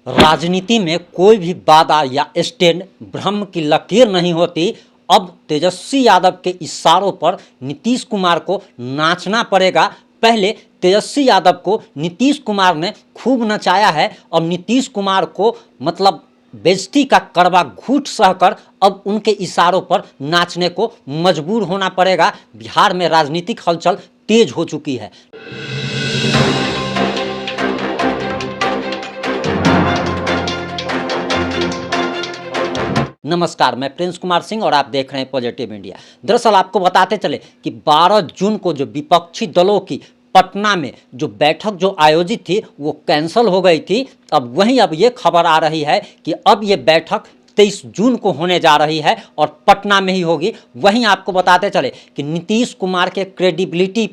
राजनीति में कोई भी बाधा या स्टैंड ब्रह्म की लकीर नहीं होती। अब तेजस्वी यादव के इशारों पर नीतीश कुमार को नाचना पड़ेगा। पहले तेजस्वी यादव को नीतीश कुमार ने खूब नचाया है। अब नीतीश कुमार को मतलब बेइज्जती का कड़वा घूंट सहकर अब उनके इशारों पर नाचने को मजबूर होना पड़ेगा। बिहार में राजनीतिक हलचल तेज हो चुकी है। नमस्कार, मैं प्रिंस कुमार सिंह और आप देख रहे हैं पॉजिटिव इंडिया। दरअसल आपको बताते चले कि 12 जून को जो विपक्षी दलों की पटना में जो बैठक जो आयोजित थी वो कैंसिल हो गई थी। अब ये खबर आ रही है कि अब ये बैठक 23 जून को होने जा रही है और पटना में ही होगी। वहीं आपको बताते चले कि नीतीश कुमार के क्रेडिबिलिटी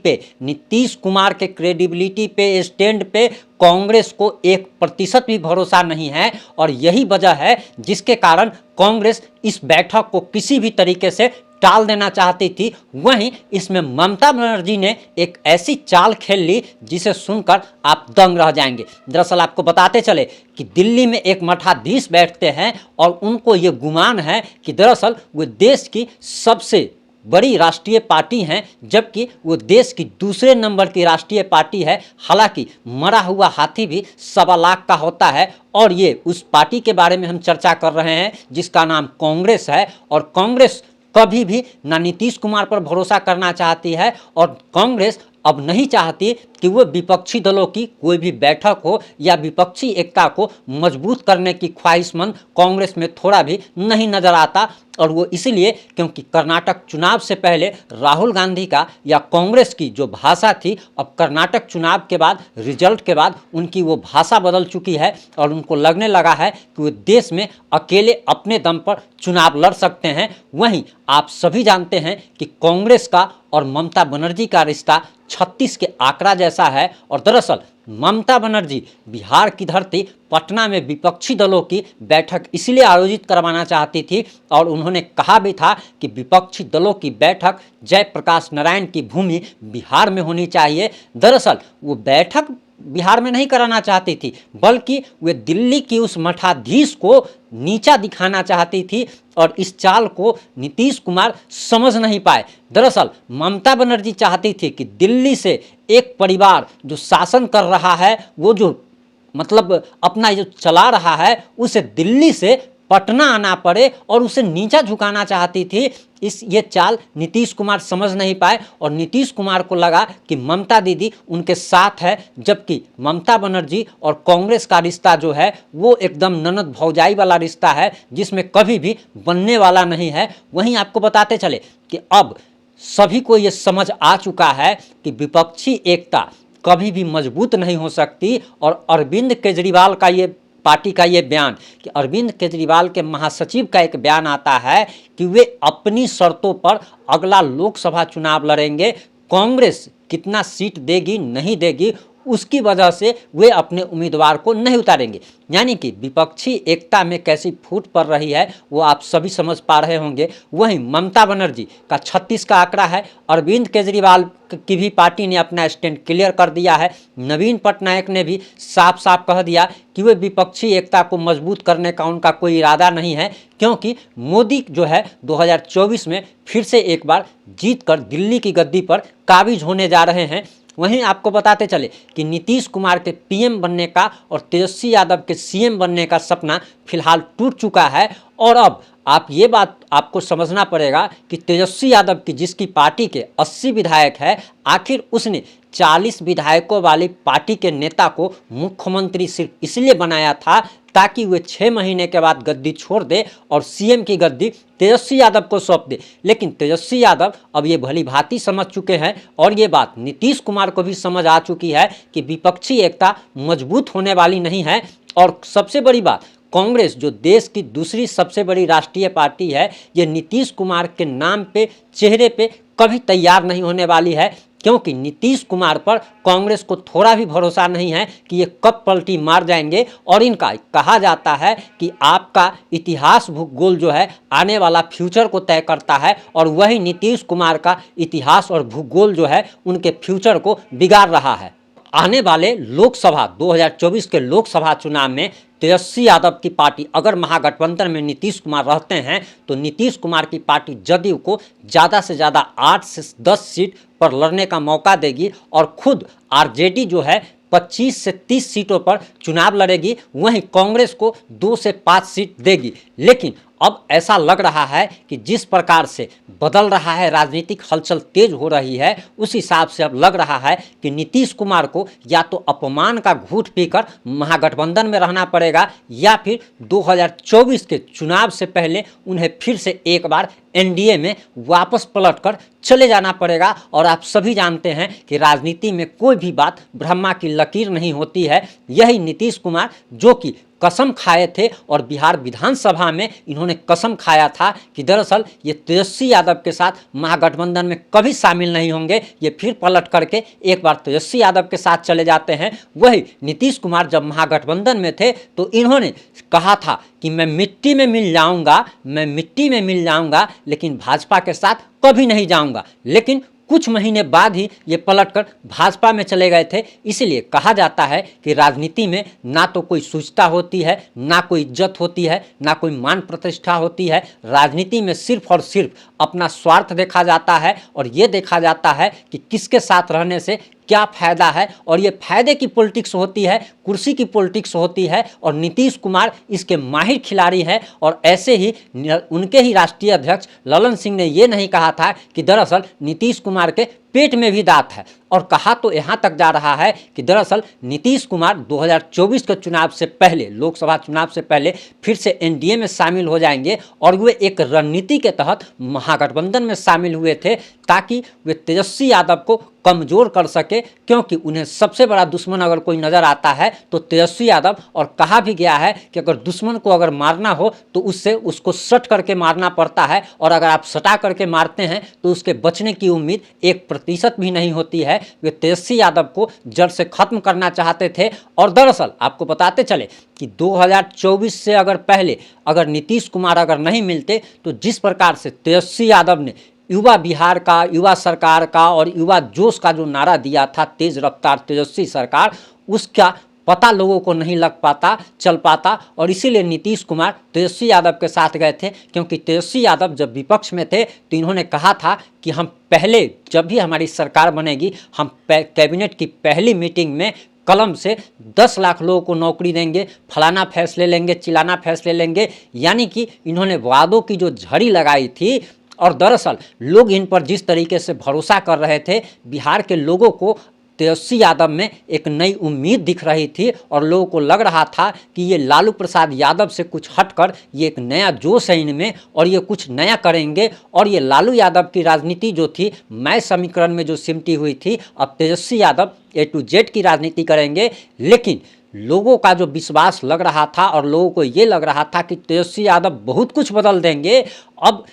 पे स्टैंड पे कांग्रेस को 1% भी भरोसा नहीं है और यही वजह है जिसके कारण कांग्रेस इस बैठक को किसी भी तरीके से टाल देना चाहती थी। वहीं इसमें ममता बनर्जी ने एक ऐसी चाल खेल ली जिसे सुनकर आप दंग रह जाएंगे। दरअसल आपको बताते चले कि दिल्ली में एक मठाधीश बैठते हैं और उनको ये गुमान है कि दरअसल वो देश की सबसे बड़ी राष्ट्रीय पार्टी हैं, जबकि वो देश की दूसरे नंबर की राष्ट्रीय पार्टी है। हालांकि मरा हुआ हाथी भी 1.25 लाख का होता है और ये उस पार्टी के बारे में हम चर्चा कर रहे हैं जिसका नाम कांग्रेस है। और कांग्रेस कभी भी ना नीतीश कुमार पर भरोसा करना चाहती है और कांग्रेस अब नहीं चाहती कि वो विपक्षी दलों की कोई भी बैठक हो या विपक्षी एकता को मजबूत करने की ख्वाहिशमंद कांग्रेस में थोड़ा भी नहीं नजर आता। और वो इसलिए क्योंकि कर्नाटक चुनाव से पहले राहुल गांधी का या कांग्रेस की जो भाषा थी, अब कर्नाटक चुनाव के बाद रिजल्ट के बाद उनकी वो भाषा बदल चुकी है और उनको लगने लगा है कि वो देश में अकेले अपने दम पर चुनाव लड़ सकते हैं। वहीं आप सभी जानते हैं कि कांग्रेस का और ममता बनर्जी का रिश्ता 36 के आंकड़ा जैसा है। और दरअसल ममता बनर्जी बिहार की धरती पटना में विपक्षी दलों की बैठक इसलिए आयोजित करवाना चाहती थी और उन्होंने कहा भी था कि विपक्षी दलों की बैठक जयप्रकाश नारायण की भूमि बिहार में होनी चाहिए। दरअसल वो बैठक बिहार में नहीं कराना चाहती थी बल्कि वे दिल्ली की उस मठाधीश को नीचा दिखाना चाहती थी और इस चाल को नीतीश कुमार समझ नहीं पाए। दरअसल ममता बनर्जी चाहती थी कि दिल्ली से एक परिवार जो शासन कर रहा है, वो जो मतलब अपना जो चला रहा है, उसे दिल्ली से पटना आना पड़े और उसे नीचा झुकाना चाहती थी। ये चाल नीतीश कुमार समझ नहीं पाए और नीतीश कुमार को लगा कि ममता दीदी उनके साथ है, जबकि ममता बनर्जी और कांग्रेस का रिश्ता जो है वो एकदम ननद भौजाई वाला रिश्ता है जिसमें कभी भी बनने वाला नहीं है। वहीं आपको बताते चले कि अब सभी को ये समझ आ चुका है कि विपक्षी एकता कभी भी मजबूत नहीं हो सकती। और अरविंद केजरीवाल का ये पार्टी का ये बयान कि अरविंद केजरीवाल के महासचिव का एक बयान आता है कि वे अपनी शर्तों पर अगला लोकसभा चुनाव लड़ेंगे। कांग्रेस कितना सीट देगी नहीं देगी उसकी वजह से वे अपने उम्मीदवार को नहीं उतारेंगे। यानी कि विपक्षी एकता में कैसी फूट पड़ रही है वो आप सभी समझ पा रहे होंगे। वहीं ममता बनर्जी का 36 का आंकड़ा है। अरविंद केजरीवाल की भी पार्टी ने अपना स्टैंड क्लियर कर दिया है। नवीन पटनायक ने भी साफ साफ कह दिया कि वे विपक्षी एकता को मजबूत करने का उनका कोई इरादा नहीं है, क्योंकि मोदी जो है 2024 में फिर से एक बार जीत कर दिल्ली की गद्दी पर काबिज होने जा रहे हैं। वहीं आपको बताते चले कि नीतीश कुमार के पीएम बनने का और तेजस्वी यादव के सीएम बनने का सपना फिलहाल टूट चुका है। और अब आप ये बात आपको समझना पड़ेगा कि तेजस्वी यादव की जिसकी पार्टी के 80 विधायक है, आखिर उसने 40 विधायकों वाली पार्टी के नेता को मुख्यमंत्री सिर्फ इसलिए बनाया था ताकि वे 6 महीने के बाद गद्दी छोड़ दे और सीएम की गद्दी तेजस्वी यादव को सौंप दे। लेकिन तेजस्वी यादव अब ये भली भांति समझ चुके हैं और ये बात नीतीश कुमार को भी समझ आ चुकी है कि विपक्षी एकता मजबूत होने वाली नहीं है। और सबसे बड़ी बात, कांग्रेस जो देश की दूसरी सबसे बड़ी राष्ट्रीय पार्टी है, ये नीतीश कुमार के नाम पे चेहरे पे कभी तैयार नहीं होने वाली है, क्योंकि नीतीश कुमार पर कांग्रेस को थोड़ा भी भरोसा नहीं है कि ये कब पलटी मार जाएंगे। और इनका कहा जाता है कि आपका इतिहास भूगोल जो है आने वाला फ्यूचर को तय करता है और वही नीतीश कुमार का इतिहास और भूगोल जो है उनके फ्यूचर को बिगाड़ रहा है। आने वाले लोकसभा 2024 के लोकसभा चुनाव में तेजस्वी यादव की पार्टी अगर महागठबंधन में नीतीश कुमार रहते हैं तो नीतीश कुमार की पार्टी जदयू को ज़्यादा से ज़्यादा 8 से 10 सीट पर लड़ने का मौका देगी और खुद आरजेडी जो है 25 से 30 सीटों पर चुनाव लड़ेगी, वहीं कांग्रेस को 2 से 5 सीट देगी। लेकिन अब ऐसा लग रहा है कि जिस प्रकार से बदल रहा है, राजनीतिक हलचल तेज हो रही है, उस हिसाब से अब लग रहा है कि नीतीश कुमार को या तो अपमान का घूंट पीकर महागठबंधन में रहना पड़ेगा या फिर 2024 के चुनाव से पहले उन्हें फिर से एक बार एनडीए में वापस पलटकर चले जाना पड़ेगा। और आप सभी जानते हैं कि राजनीति में कोई भी बात ब्रह्मा की लकीर नहीं होती है। यही नीतीश कुमार जो कि कसम खाए थे और बिहार विधानसभा में इन्होंने कसम खाया था कि दरअसल ये तेजस्वी यादव के साथ महागठबंधन में कभी शामिल नहीं होंगे, ये फिर पलट करके एक बार तेजस्वी यादव के साथ चले जाते हैं। वही नीतीश कुमार जब महागठबंधन में थे तो इन्होंने कहा था कि मैं मिट्टी में मिल जाऊंगा, मैं मिट्टी में मिल जाऊंगा, लेकिन भाजपा के साथ कभी नहीं जाऊंगा। लेकिन कुछ महीने बाद ही ये पलटकर भाजपा में चले गए थे। इसलिए कहा जाता है कि राजनीति में ना तो कोई शुचिता होती है, ना कोई इज्जत होती है, ना कोई मान प्रतिष्ठा होती है। राजनीति में सिर्फ और सिर्फ अपना स्वार्थ देखा जाता है और ये देखा जाता है कि किसके साथ रहने से क्या फ़ायदा है, और ये फायदे की पॉलिटिक्स होती है, कुर्सी की पॉलिटिक्स होती है। और नीतीश कुमार इसके माहिर खिलाड़ी हैं। और ऐसे ही उनके ही राष्ट्रीय अध्यक्ष ललन सिंह ने ये नहीं कहा था कि दरअसल नीतीश कुमार के पेट में भी दांत है, और कहा तो यहाँ तक जा रहा है कि दरअसल नीतीश कुमार 2024 के चुनाव से पहले, लोकसभा चुनाव से पहले फिर से एनडीए में शामिल हो जाएंगे। और वे एक रणनीति के तहत महागठबंधन में शामिल हुए थे ताकि वे तेजस्वी यादव को कमज़ोर कर सके, क्योंकि उन्हें सबसे बड़ा दुश्मन अगर कोई नज़र आता है तो तेजस्वी यादव। और कहा भी गया है कि अगर दुश्मन को अगर मारना हो तो उसको सट करके मारना पड़ता है, और अगर आप सटा करके मारते हैं तो उसके बचने की उम्मीद 1% भी नहीं होती है। वे तेजस्वी यादव को जड़ से खत्म करना चाहते थे। और दरअसल आपको बताते चले कि 2024 से अगर पहले अगर नीतीश कुमार अगर नहीं मिलते तो जिस प्रकार से तेजस्वी यादव ने युवा बिहार का, युवा सरकार का और युवा जोश का जो नारा दिया था, तेज रफ्तार तेजस्वी सरकार, उसका पता लोगों को नहीं चल पाता। और इसीलिए नीतीश कुमार तेजस्वी यादव के साथ गए थे, क्योंकि तेजस्वी यादव जब विपक्ष में थे तो इन्होंने कहा था कि हम पहले, जब भी हमारी सरकार बनेगी, हम कैबिनेट की पहली मीटिंग में कलम से 10 लाख लोगों को नौकरी देंगे, फलाना फैसले लेंगे, चिलाना फैसले लेंगे। यानी कि इन्होंने वादों की जो झड़ी लगाई थी, और दरअसल लोग इन पर जिस तरीके से भरोसा कर रहे थे, बिहार के लोगों को तेजस्वी यादव में एक नई उम्मीद दिख रही थी। और लोगों को लग रहा था कि ये लालू प्रसाद यादव से कुछ हटकर ये एक नया जोश है इनमें, और ये कुछ नया करेंगे। और ये लालू यादव की राजनीति जो थी, मैं समीकरण में जो सिमटी हुई थी, अब Tejashwi Yadav A to Z की राजनीति करेंगे। लेकिन लोगों का जो विश्वास लग रहा था और लोगों को ये लग रहा था कि तेजस्वी यादव बहुत कुछ बदल देंगे, अब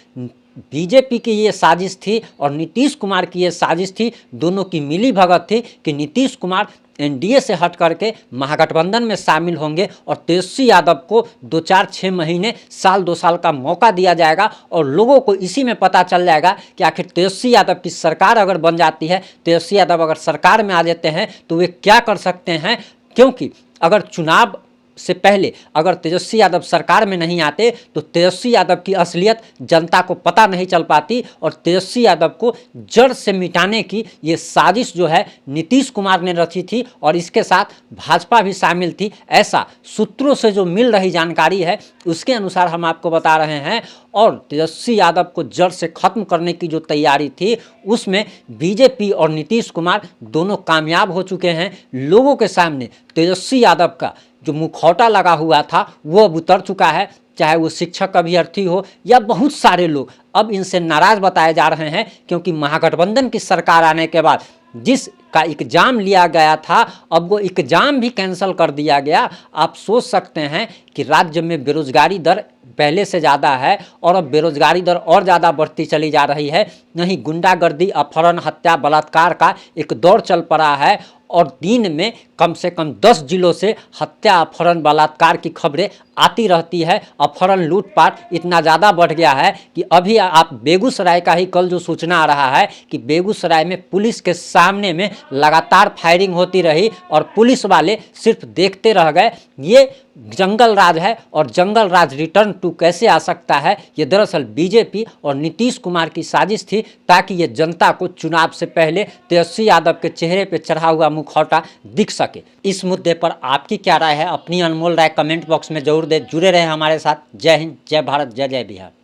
बीजेपी की ये साजिश थी और नीतीश कुमार की ये साजिश थी, दोनों की मिली भगत थी कि नीतीश कुमार एनडीए से हट करके महागठबंधन में शामिल होंगे और तेजस्वी यादव को 2-4-6 महीने, साल 2 साल का मौका दिया जाएगा। और लोगों को इसी में पता चल जाएगा कि आखिर तेजस्वी यादव की सरकार अगर बन जाती है, तेजस्वी यादव अगर सरकार में आ जाते हैं तो वे क्या कर सकते हैं। क्योंकि अगर चुनाव से पहले अगर तेजस्वी यादव सरकार में नहीं आते तो तेजस्वी यादव की असलियत जनता को पता नहीं चल पाती, और तेजस्वी यादव को जड़ से मिटाने की ये साजिश जो है नीतीश कुमार ने रची थी, और इसके साथ भाजपा भी शामिल थी। ऐसा सूत्रों से जो मिल रही जानकारी है उसके अनुसार हम आपको बता रहे हैं। और तेजस्वी यादव को जड़ से खत्म करने की जो तैयारी थी उसमें बीजेपी और नीतीश कुमार दोनों कामयाब हो चुके हैं। लोगों के सामने तेजस्वी यादव का जो मुखौटा लगा हुआ था वो अब उतर चुका है, चाहे वो शिक्षक अभ्यर्थी हो या बहुत सारे लोग अब इनसे नाराज़ बताए जा रहे हैं। क्योंकि महागठबंधन की सरकार आने के बाद जिसका एग्ज़ाम लिया गया था, अब वो एग्ज़ाम भी कैंसिल कर दिया गया। आप सोच सकते हैं कि राज्य में बेरोजगारी दर पहले से ज़्यादा है और अब बेरोजगारी दर और ज़्यादा बढ़ती चली जा रही है। नहीं, गुंडागर्दी, अपहरण, हत्या, बलात्कार का एक दौर चल पड़ा है, और दिन में कम से कम 10 जिलों से हत्या, अपहरण, बलात्कार की खबरें आती रहती है। अपहरण, लूटपाट इतना ज़्यादा बढ़ गया है कि अभी आप बेगूसराय का ही कल जो सूचना आ रहा है कि बेगूसराय में पुलिस के सामने में लगातार फायरिंग होती रही और पुलिस वाले सिर्फ देखते रह गए। ये जंगल राज है और जंगल राज रिटर्न टू कैसे आ सकता है, ये दरअसल बीजेपी और नीतीश कुमार की साजिश थी ताकि ये जनता को चुनाव से पहले तेजस्वी यादव के चेहरे पे चढ़ा हुआ मुखौटा दिख सके। इस मुद्दे पर आपकी क्या राय है? अपनी अनमोल राय कमेंट बॉक्स में जरूर दे। जुड़े रहे हमारे साथ। जय हिंद, जय भारत, जय जय बिहार।